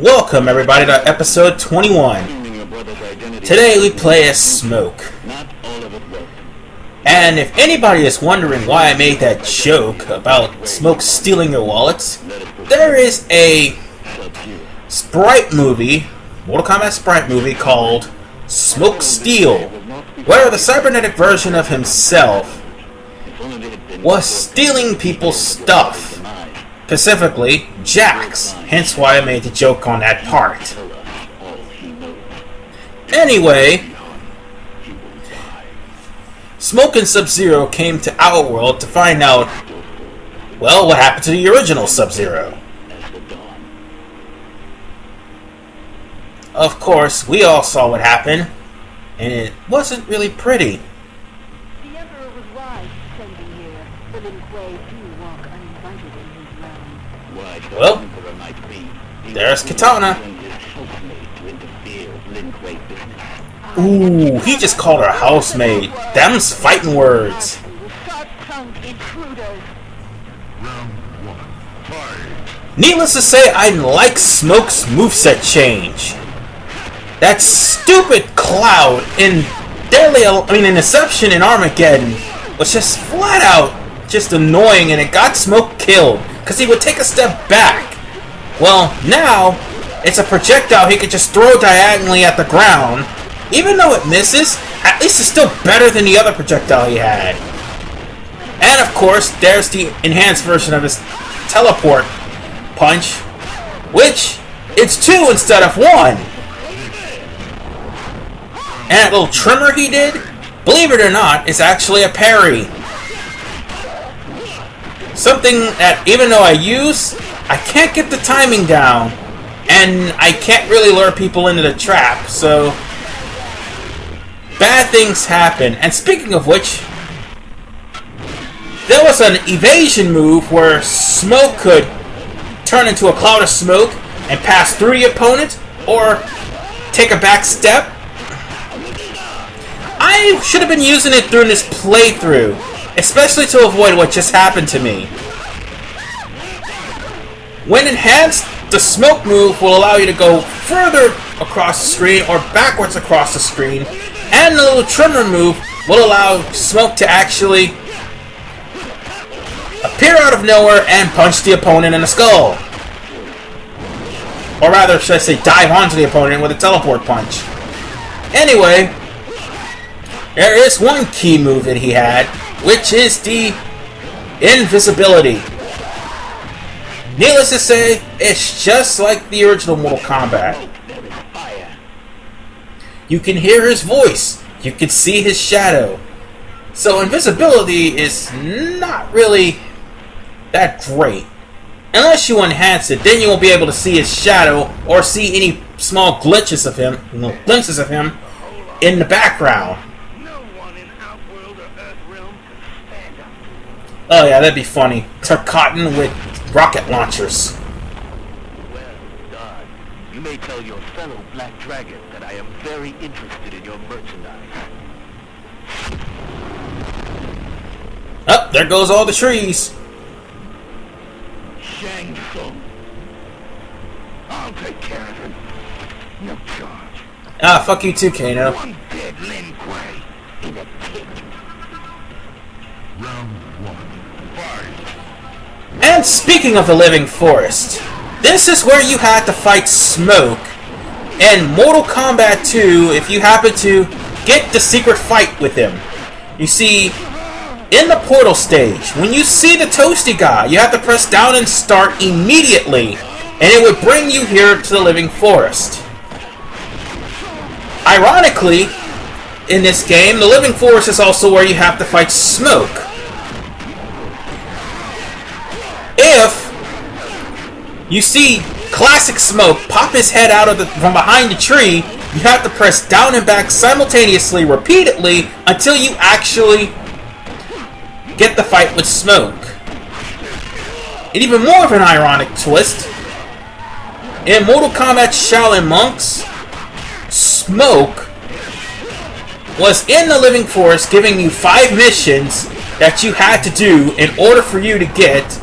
Welcome everybody to episode 21. Today we play as Smoke. And if anybody is wondering why I made that joke about Smoke stealing your wallets, there is a Sprite movie, Mortal Kombat Sprite movie called Smoke Steal, where the cybernetic version of himself was stealing people's stuff. Specifically, Jack's, hence why I made the joke on that part. Anyway, Smoke and Sub-Zero came to our world to find out, well, what happened to the original Sub-Zero. Of course, we all saw what happened, and it wasn't really pretty. The Emperor was wise sending here. The Lin Kuei do walk uninvited in his realm. Well, there's Katana. Ooh, he just called her housemate. Them's fighting words. Needless to say, I like Smoke's moveset change. That stupid cloud in Inception and Armageddon was just flat out just annoying, and it got Smoke killed because he would take a step back. Well, now it's a projectile he could just throw diagonally at the ground. Even though it misses, at least it's still better than the other projectile he had. And of course, there's the enhanced version of his teleport punch, which it's 2 instead of 1. And that little trimmer he did, believe it or not, is actually a parry. Something that, even though I use, I can't get the timing down, and I can't really lure people into the trap, so bad things happen. And speaking of which, there was an evasion move where Smoke could turn into a cloud of smoke and pass through the opponent, or take a back step. I should have been using it during this playthrough, especially to avoid what just happened to me. When enhanced, the smoke move will allow you to go further across the screen or backwards across the screen, and the little trimmer move will allow Smoke to actually appear out of nowhere and punch the opponent in the skull. Or rather, should I say, dive onto the opponent with a teleport punch. Anyway, there is one key move that he had, which is the invisibility. Needless to say, it's just like the original Mortal Kombat. You can hear his voice, you can see his shadow. So invisibility is not really that great. Unless you enhance it, then you won't be able to see his shadow or see any small glitches of him, glimpses of him in the background. Oh yeah, that'd be funny. Turcotten with rocket launchers. Well done. You may tell your fellow Black Dragon that I am very interested in your merchandise. Oh, there goes all the trees. Shang Tsung. I'll take care of him. No charge. Ah, fuck you too, Kano. One dead Lin Kuei in a pit. Round 1. Fight. And speaking of the living forest, this is where you had to fight Smoke in Mortal Kombat 2 if you happen to get the secret fight with him. You see, in the portal stage, when you see the toasty guy, you have to press down and start immediately, and it would bring you here to the living forest. Ironically, in this game, the living forest is also where you have to fight Smoke. If you see classic Smoke pop his head out from behind the tree, you have to press down and back simultaneously, repeatedly, until you actually get the fight with Smoke. And even more of an ironic twist, in Mortal Kombat Shaolin Monks, Smoke was in the living forest giving you 5 missions that you had to do in order for you to get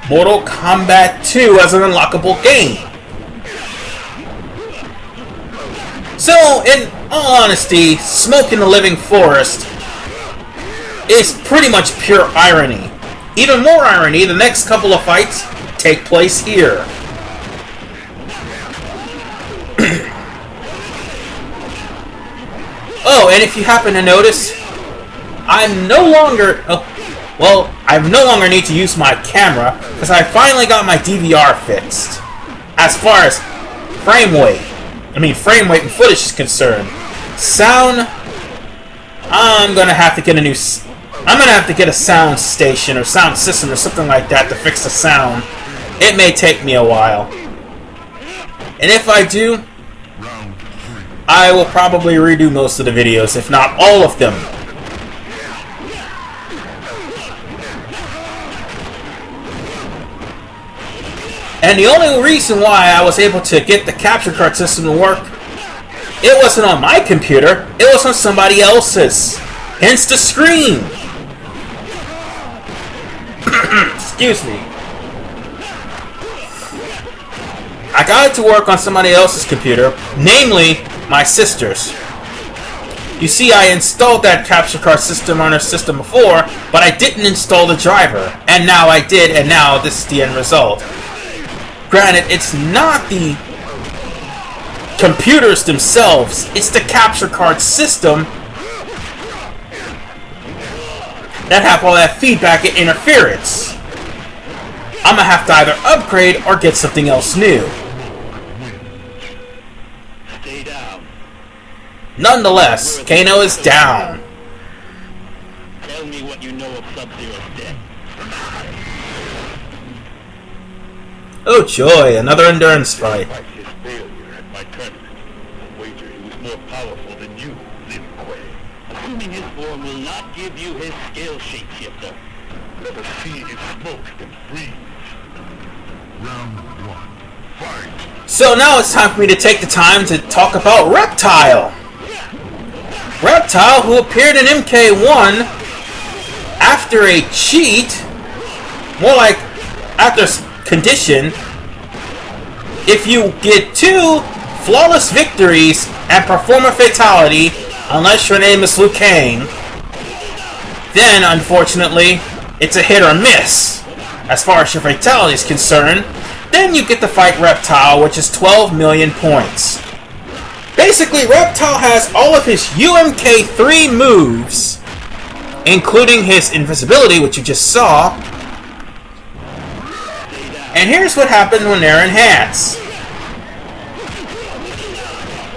Mortal Kombat 2 as an unlockable game. So, in all honesty, Smoke in the Living Forest is pretty much pure irony. Even more irony, the next couple of fights take place here. Oh, and if you happen to notice, I no longer need to use my camera because I finally got my DVR fixed. As far as frame rate and footage is concerned. Sound, I'm gonna have to get a sound station or sound system or something like that to fix the sound. It may take me a while. And if I do, I will probably redo most of the videos, if not all of them. And the only reason why I was able to get the capture card system to work, it wasn't on my computer, it was on somebody else's. Hence the scream. Excuse me. I got it to work on somebody else's computer, namely my sister's. You see, I installed that capture card system on her system before, but I didn't install the driver. And now I did, and now this is the end result. Granted, it's not the computers themselves, it's the capture card system that have all that feedback and interference. I'm gonna have to either upgrade or get something else new. Stay down. Nonetheless, Kano is down. Tell me what you know of Sub-Zero's death. Oh joy, another endurance fight. Despite his failure at my tournament, I wager he was more powerful than you, Lin Kuei. Assuming his form will not give you his scale shapeshifter. Let us see if Smoke can freeze. Round 1. Fight! So now it's time for me to take the time to talk about Reptile. Reptile, who appeared in MK1 after a cheat, more like after condition. If you get 2 flawless victories and perform a fatality, unless your name is Liu Kang, then unfortunately it's a hit or miss as far as your fatality is concerned. Then you get to fight Reptile, which is 12 million points. Basically, Reptile has all of his UMK3 moves, including his invisibility, which you just saw. And here's what happens when they're enhanced.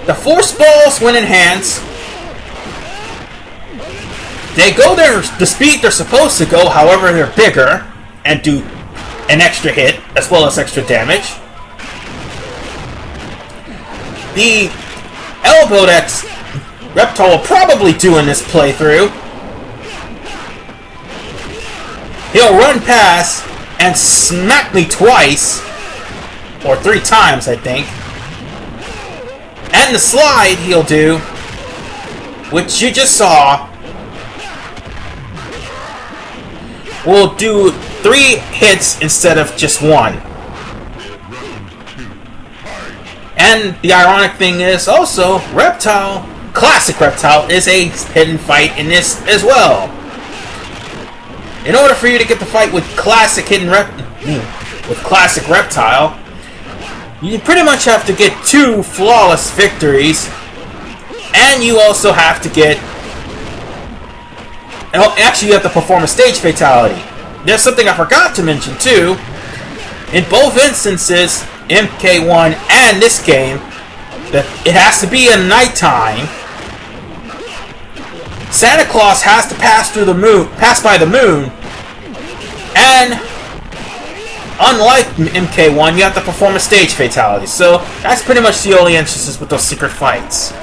The force balls, when enhanced, they go the speed they're supposed to go, however they're bigger, and do an extra hit, as well as extra damage. The elbow that Reptile will probably do in this playthrough, he'll run past and smack me twice, or 3 times, I think. And the slide he'll do, which you just saw, will do 3 hits instead of just 1. And the ironic thing is also, Reptile, classic Reptile, is a hidden fight in this as well. In order for you to get the fight with classic Reptile, you pretty much have to get 2 flawless victories, and you also have to get... Actually, you have to perform a stage fatality. There's something I forgot to mention too. In both instances, MK1 and this game, that it has to be at nighttime. Santa Claus has to pass by the moon, and unlike MK1, you have to perform a stage fatality. So that's pretty much the only emphasis with those secret fights.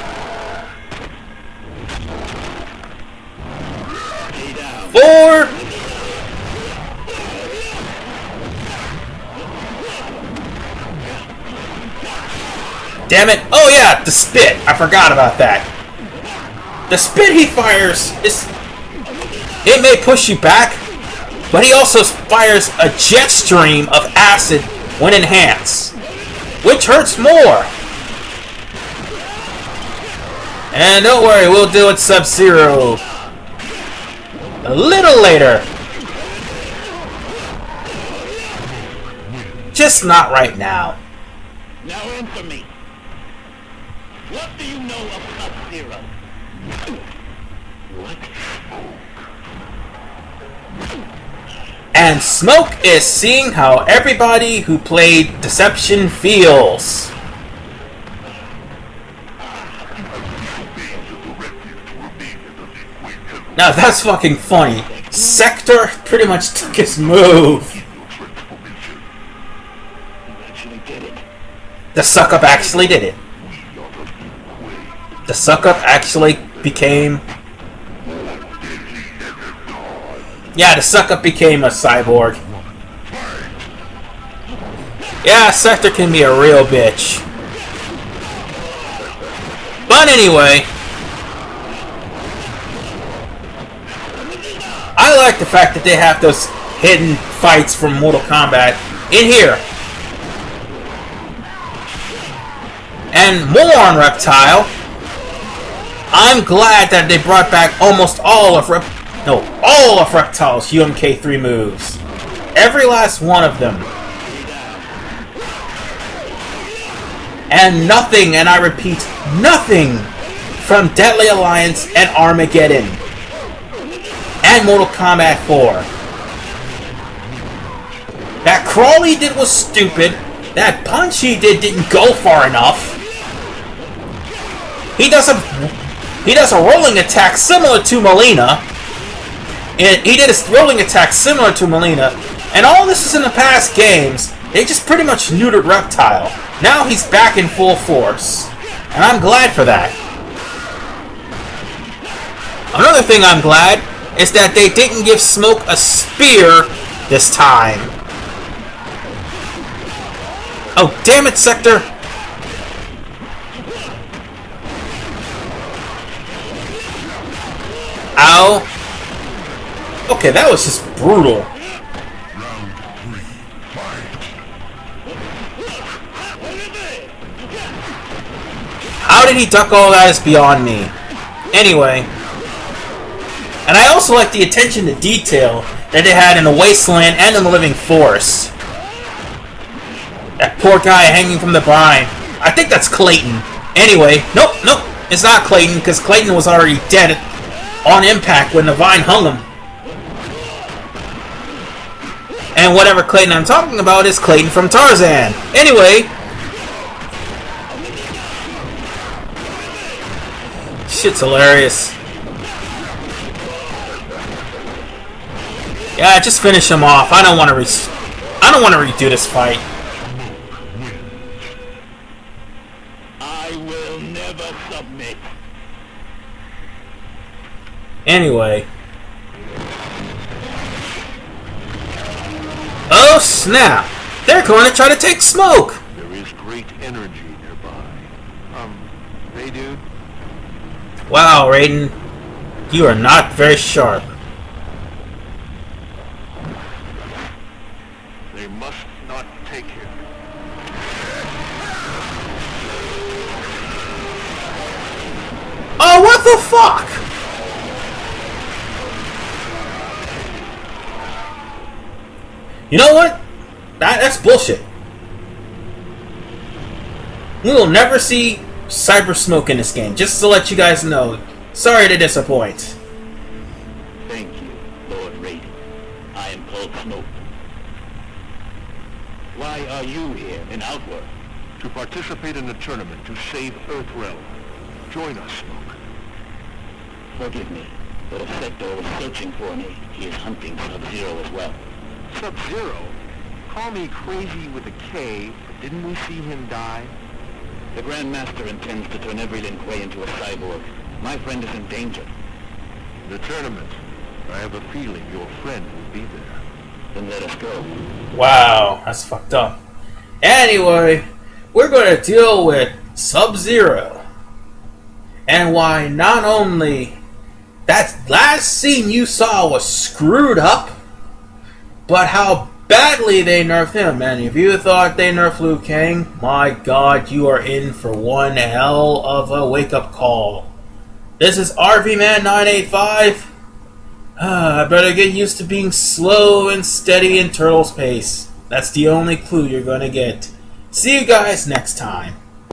Four. Damn it. Oh yeah, the spit. I forgot about that. The spit he fires it may push you back, but he also fires a jet stream of acid when enhanced, which hurts more. And don't worry, we'll deal with Sub-Zero a little later. Just not right now. Now answer me. What do you know of Sub-Zero? What? And Smoke is seeing how everybody who played Deception feels. Now that's fucking funny. Sector pretty much took his move. The suck-up actually did it. The suck-up actually became... Yeah, the suck-up became a cyborg. Yeah, Sector can be a real bitch. But anyway... I like the fact that they have those hidden fights from Mortal Kombat in here. And more on Reptile. I'm glad that they brought back almost all of Reptile's UMK3 moves. Every last one of them. And nothing, and I repeat, nothing from Deadly Alliance and Armageddon. And Mortal Kombat 4. That crawl he did was stupid. That punch he did didn't go far enough. He does a rolling attack similar to Melina. And he did a rolling attack similar to Melina. And all this is in the past games. They just pretty much neutered Reptile. Now he's back in full force. And I'm glad for that. Another thing I'm glad is that they didn't give Smoke a spear this time. Oh, damn it, Sector! Ow. Okay, that was just brutal. How did he duck all that is beyond me. Anyway. And I also like the attention to detail that they had in the Wasteland and in the Living Forest. That poor guy hanging from the vine. I think that's Clayton. Anyway, nope, it's not Clayton, because Clayton was already dead on impact when the vine hung him. And whatever Clayton I'm talking about is Clayton from Tarzan. Anyway. Shit's hilarious. Yeah, just finish him off. I don't want to redo this fight. I will never submit. Anyway. Oh snap! They're going to try to take Smoke! There is great energy nearby. Hey dude. Wow, Raiden. You are not very sharp. They must not take him. Oh, what the fuck? You know what? That's bullshit. We will never see Cyber Smoke in this game, just to let you guys know. Sorry to disappoint. Thank you, Lord Raiden. I am called Smoke. Why are you here in Outworld? To participate in the tournament to save Earthrealm. Join us, Smoke. Forgive me, but if Sector was searching for me, he is hunting Sub-Zero as well. Sub-Zero? Call me crazy with a K, but didn't we see him die? The Grand Master intends to turn every Lin Kuei into a cyborg. My friend is in danger. The tournament. I have a feeling your friend will be there. Then let us go. Wow, that's fucked up. Anyway, we're going to deal with Sub-Zero. And why not only that last scene you saw was screwed up, but how badly they nerfed him. And if you thought they nerfed Liu Kang, my god, you are in for one hell of a wake-up call. This is RVMan 985. I better get used to being slow and steady in Turtle's pace. That's the only clue you're gonna get. See you guys next time.